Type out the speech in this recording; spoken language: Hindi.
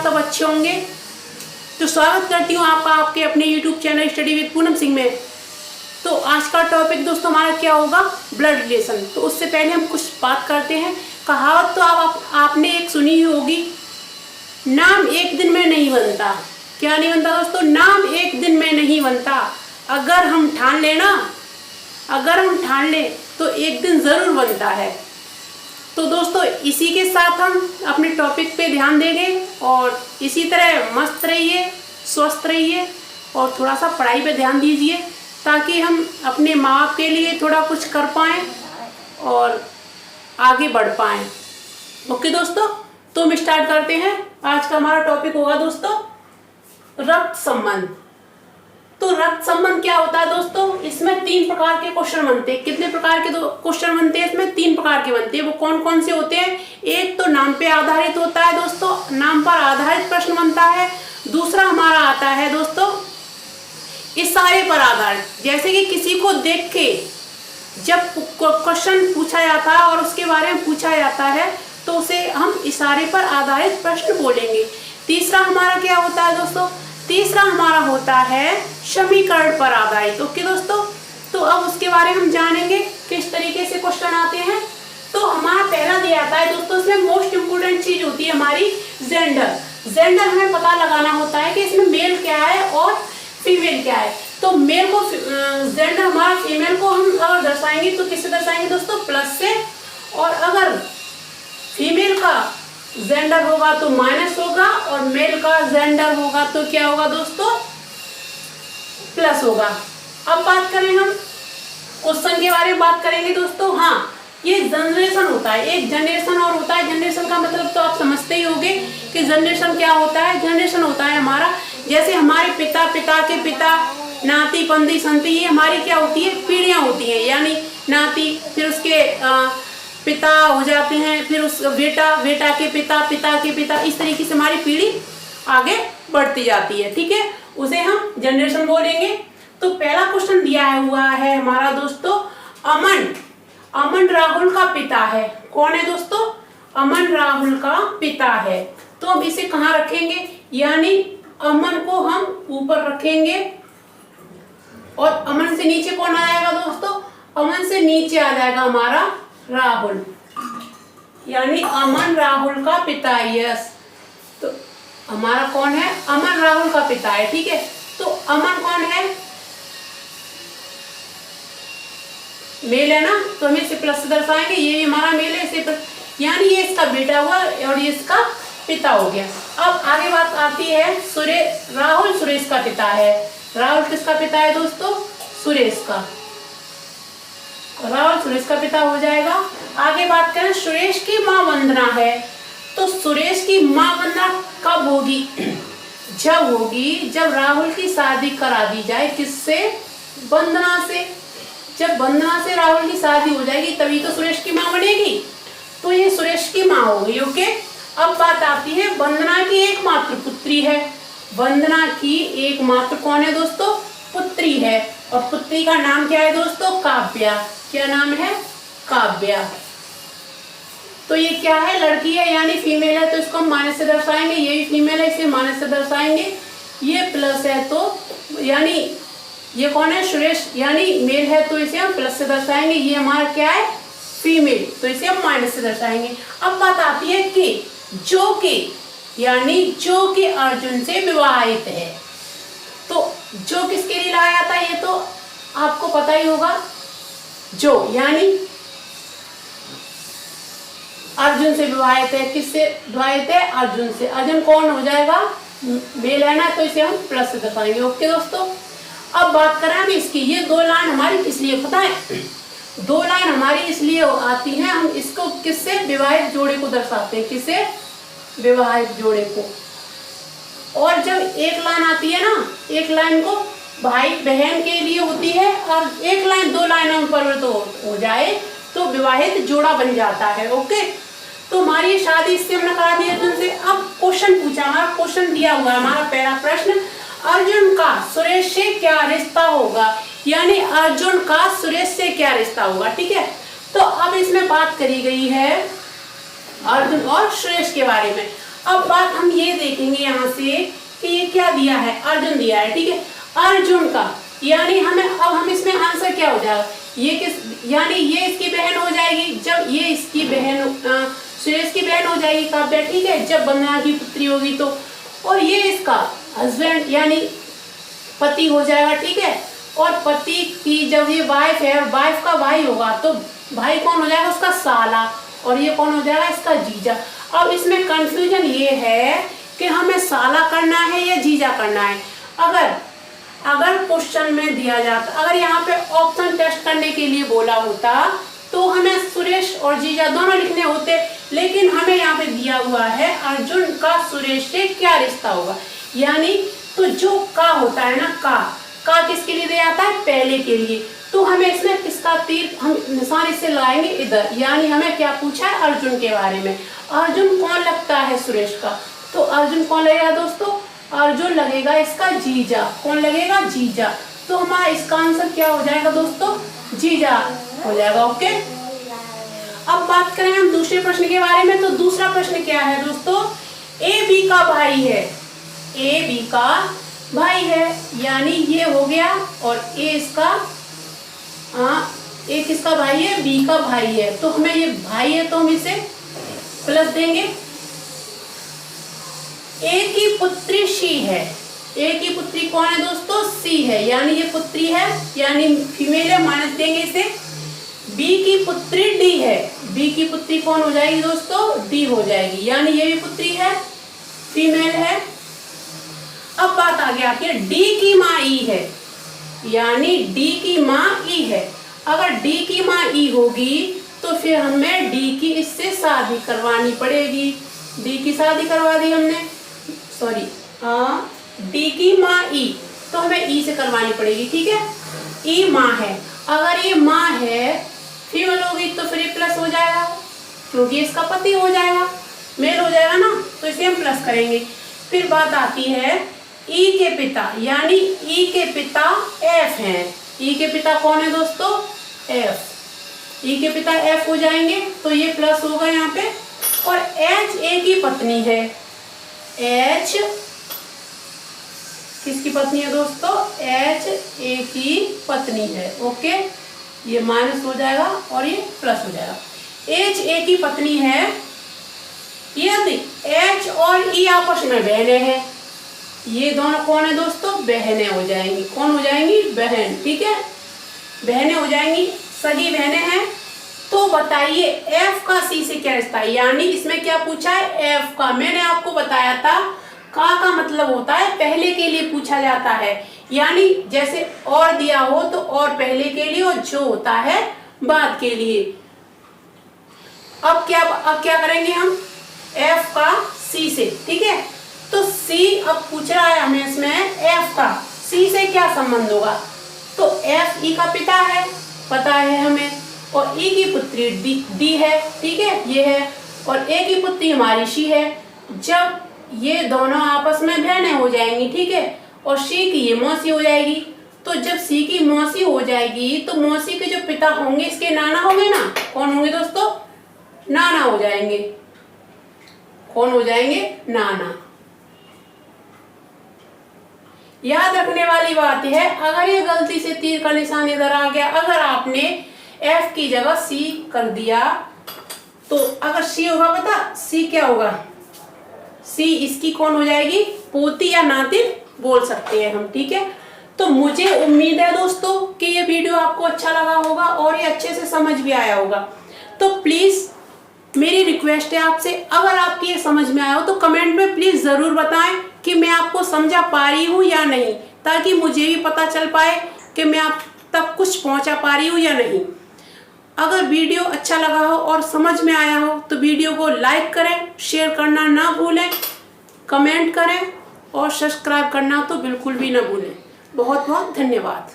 सब अच्छे होंगे। तो स्वागत करती हूँ आपका आपके अपने YouTube channel study with Poonam Singh में। तो आज का टॉपिक दोस्तों हमारा क्या होगा, ब्लड रिलेशन। तो उससे पहले हम कुछ बात करते हैं। कहावत तो आपने एक सुनी ही होगी, नाम एक दिन में नहीं बनता। क्या नहीं बनता दोस्तों? नाम एक दिन में नहीं बनता। अगर हम ठान लें तो एक दिन जरूर बनता है। तो दोस्तों इसी के साथ हम अपने टॉपिक पे ध्यान देंगे और इसी तरह मस्त रहिए, स्वस्थ रहिए और थोड़ा सा पढ़ाई पे ध्यान दीजिए ताकि हम अपने माँ बाप के लिए थोड़ा कुछ कर पाएँ और आगे बढ़ पाएँ। ओके दोस्तों, तो हम स्टार्ट करते हैं। आज का हमारा टॉपिक होगा दोस्तों रक्त संबंध। तो रक्त संबंध क्या होता है दोस्तों? इसमें 3 प्रकार के क्वेश्चन बनते हैं। कितने प्रकार के क्वेश्चन बनते हैं? इसमें 3 प्रकार के बनते हैं। वो कौन कौन से होते हैं? एक तो नाम पे आधारित होता है दोस्तों, नाम पर आधारित प्रश्न बनता है। दूसरा हमारा आता है दोस्तों इशारे पर आधारित। जैसे कि किसी को देख के जब क्वेश्चन पूछा जाता है और उसके बारे में पूछा जाता है तो उसे हम इशारे पर आधारित प्रश्न बोलेंगे। तीसरा हमारा क्या होता है दोस्तों? तीसरा हमारा होता है समीकरण पर आधारित। ओके दोस्तों, तो अब उसके बारे में हम जानेंगे किस तरीके से क्वेश्चन आते हैं। तो हमारा पहला दिया जाता है दोस्तों, इसमें मोस्ट इंपोर्टेंट चीज होती है हमारी जेंडर। जेंडर हमें पता लगाना होता है कि इसमें मेल क्या है और फीमेल क्या है। तो मेल को जेंडर हमारा, फीमेल को हम अगर दर्शाएंगे तो किससे दर्शाएंगे दोस्तों? प्लस से। और अगर फीमेल का जेंडर होगा तो माइनस होगा और मेल का जेंडर होगा तो क्या होगा दोस्तों? प्लस होगा। अब बात करें हम क्वेश्चन के बारे में बात करेंगे दोस्तों। हाँ, ये जनरेशन होता है, एक जनरेशन और होता है। जनरेशन का मतलब तो आप समझते ही होंगे कि जनरेशन क्या होता है। जनरेशन होता है हमारा, जैसे हमारे पिता, पिता के पिता, नाती, पंथी, संती, ये हमारी क्या होती है? पीढ़ियां होती हैं। यानी नाती, फिर उसके पिता हो जाते हैं, फिर उस बेटा, बेटा के पिता, पिता के पिता, इस तरीके से हमारी पीढ़ी आगे बढ़ती जाती है। ठीक है, उसे हम जनरेशन बोलेंगे। तो पहला क्वेश्चन दिया हुआ है हमारा दोस्तों, अमन। अमन राहुल का पिता है। कौन है दोस्तों? अमन राहुल का पिता है। तो अब इसे कहाँ रखेंगे? यानी अमन को हम ऊपर रखेंगे और अमन से नीचे कौन आ जाएगा दोस्तों? अमन से नीचे आ जाएगा हमारा राहुल, यानी अमन राहुल का पिता। यस, तो हमारा कौन है? अमन राहुल का पिता है। ठीक है, तो अमन कौन है? मेल है ना, तो हम इसे प्लस से दर्शाएंगे। ये भी हमारा मेल है, इसे यानी ये इसका बेटा हुआ और ये इसका पिता हो गया। अब आगे बात आती है सुरेश। राहुल सुरेश का पिता है। राहुल किसका पिता है दोस्तों? सुरेश का। राहुल सुरेश का पिता हो जाएगा। आगे बात करें, सुरेश की माँ वंदना है। तो सुरेश की माँ वंदना कब होगी? जब होगी जब राहुल की शादी करा दी जाए। किससे? वंदना से। जब वंदना से राहुल की शादी हो जाएगी तभी तो सुरेश की माँ बनेगी। तो ये सुरेश की माँ होगी। ओके, अब बात आती है वंदना की एकमात्र पुत्री है। वंदना की एकमात्र कौन है दोस्तों? पुत्री है। और पुत्री का नाम क्या है दोस्तों? काव्या। क्या नाम है? काव्या। तो ये क्या है? लड़की है, यानी फीमेल है, तो इसको हम माइनस से दर्शाएंगे। ये भी फीमेल है, इसे माइनस से दर्शाएंगे। ये प्लस है तो यानी ये कौन है? सुरेश, यानी मेल है तो इसे हम प्लस से दर्शाएंगे। ये हमारा क्या है? फीमेल, तो इसे हम माइनस से दर्शाएंगे। अब बात आती है कि जो के, यानी जो के अर्जुन से विवाहित है। तो जो किसके लिए लाया जाता है? ये तो आपको पता ही होगा। जो यानी अर्जुन से विवाहित है। किससे विवाहित है? अर्जुन से। अर्जुन कौन हो जाएगा? मेल है ना, तो इसे हम प्लस से दर्शाएंगे। ओके दोस्तों, अब बात करें हम इसकी। ये 2 लाइन हमारी किस लिए पता है? 2 लाइन हमारी इसलिए आती हैं, हम इसको किससे? विवाहित जोड़े को दर्शाते हैं। किससे? विवाहित जोड़े को। और जब एक लाइन आती है ना, एक लाइन को भाई बहन के लिए होती है और एक लाइन 2 लाइनों में परिवर्तित हो जाए तो विवाहित जोड़ा बन जाता है। ओके, तो हमारी शादी इससे हमने करा दी अर्जुन से। अब क्वेश्चन पूछा, हमारा क्वेश्चन दिया हुआ है, हमारा पहला प्रश्न, अर्जुन का सुरेश से क्या रिश्ता होगा? यानी अर्जुन का सुरेश से क्या रिश्ता होगा। ठीक है, तो अब इसमें बात करी गई है अर्जुन और सुरेश के बारे में। अब बात हम ये देखेंगे यहाँ से कि ये क्या दिया है, अर्जुन दिया है, ठीक है। अर्जुन का यानी हम इसमें आंसर क्या हो जाएगा, ये किस यानी ये इसकी बहन हो जाएगी, जब ये इसकी बहन सुरेश की बहन हो जाएगी काव्या, ठीक है, जब वंदना की पुत्री होगी तो, और ये इसका हस्बैंड यानी पति हो जाएगा, ठीक है। और पति की जब ये वाइफ है और वाइफ का भाई होगा तो भाई कौन हो जाएगा, उसका साला, और ये कौन हो जाएगा, इसका जीजा। अब इसमें कंफ्यूजन ये है कि हमें साला करना है या जीजा करना है। अगर क्वेश्चन में दिया जाता, अगर यहाँ पे ऑप्शन टेस्ट करने के लिए बोला होता तो हमें सुरेश और जीजा दोनों लिखने होते, लेकिन हमें यहाँ पे दिया हुआ है अर्जुन का सुरेश से क्या रिश्ता होगा, यानी तो जो का होता है ना, का किसके लिए दिया जाता है, पहले के लिए, तो हमें इसमें किसका तीर हम निशान इससे लगाएंगे इधर, यानी हमें क्या पूछा है, अर्जुन के बारे में। अर्जुन कौन लगता है सुरेश का, तो अर्जुन कौन लगेगा दोस्तों, अर्जुन लगेगा इसका जीजा, कौन लगेगा, जीजा। तो हमारा इसका आंसर क्या हो जाएगा दोस्तों, जीजा हो जाएगा, ओके। अब बात करें हम दूसरे प्रश्न के बारे में, तो दूसरा प्रश्न क्या है दोस्तों, ए बी का भाई है, ए बी का भाई है, यानी ये हो गया, और ए इसका ए किसका भाई है, बी का भाई है, तो हमें ये भाई है तो हम इसे प्लस देंगे। ए की पुत्री शी है, ए की पुत्री कौन है दोस्तों, सी है, यानी ये पुत्री है, यानी फीमेल है, माइनस देंगे इसे। बी की पुत्री डी है, बी की पुत्री कौन हो जाएगी दोस्तों, डी हो जाएगी, यानी ये भी पुत्री है, फीमेल है। अब बात आ गया कि डी की माँ ई है, यानी डी की माँ ई है। अगर डी की माँ ई होगी तो फिर हमें डी की इससे शादी करवानी पड़ेगी, डी की शादी करवा दी हमने, सॉरी डी की माँ ई, तो हमें ई से करवानी पड़ेगी, ठीक है। ई माँ है, अगर ये माँ है फीमेल होगी तो फिर ये प्लस हो जाएगा, क्योंकि इसका पति हो जाएगा, मेल हो जाएगा ना, तो इसे हम प्लस करेंगे। फिर बात आती है ई के पिता, यानी ई के पिता एफ हैं, ई के पिता कौन है दोस्तों, एफ, ई के पिता एफ हो जाएंगे, तो ये प्लस होगा यहाँ पे। और एच ए की पत्नी है, एच किसकी पत्नी है दोस्तों, एच ए की पत्नी है, ओके, ये माइनस हो जाएगा और ये प्लस हो जाएगा। एच ए की पत्नी है, यदि एच और ई आपस में बहने हैं, ये दोनों कौन है दोस्तों, बहनें हो जाएंगी, कौन हो जाएंगी, बहन, ठीक है, बहनें हो जाएंगी, सगी बहनें हैं। तो बताइए एफ का सी से क्या रिश्ता है, यानी इसमें क्या पूछा है, एफ का। मैंने आपको बताया था का मतलब होता है पहले के लिए पूछा जाता है, यानी जैसे और दिया हो तो और पहले के लिए, और जो होता है बाद के लिए। अब क्या करेंगे हम, एफ का सी से, ठीक है। तो सी अब पूछ रहा है हमें इसमें एफ का सी से क्या संबंध होगा, तो एफ ई का पिता है, पता है हमें, और ई की पुत्री डी है, ठीक है, ये है, और ए की पुत्री हमारी शी है। जब ये दोनों आपस में बहनें हो जाएंगी, ठीक है, और शी की ये मौसी हो जाएगी, तो जब सी की मौसी हो जाएगी तो मौसी के जो पिता होंगे इसके नाना होंगे ना, कौन होंगे दोस्तों, नाना हो जाएंगे, कौन हो जाएंगे, नाना। याद रखने वाली बात है, अगर ये गलती से तीर का निशान इधर आ गया, अगर आपने एफ की जगह सी कर दिया, तो अगर सी होगा, पता सी क्या होगा, सी इसकी कौन हो जाएगी, पोती या नातिन बोल सकते हैं हम, ठीक है। तो मुझे उम्मीद है दोस्तों कि ये वीडियो आपको अच्छा लगा होगा और ये अच्छे से समझ भी आया होगा। तो प्लीज मेरी रिक्वेस्ट है आपसे, अगर आपकी ये समझ में आया हो तो कमेंट में प्लीज जरूर बताएं कि मैं आपको समझा पा रही हूँ या नहीं, ताकि मुझे भी पता चल पाए कि मैं आप तक कुछ पहुंचा पा रही हूँ या नहीं। अगर वीडियो अच्छा लगा हो और समझ में आया हो तो वीडियो को लाइक करें, शेयर करना ना भूलें, कमेंट करें और सब्सक्राइब करना तो बिल्कुल भी ना भूलें। बहुत बहुत धन्यवाद।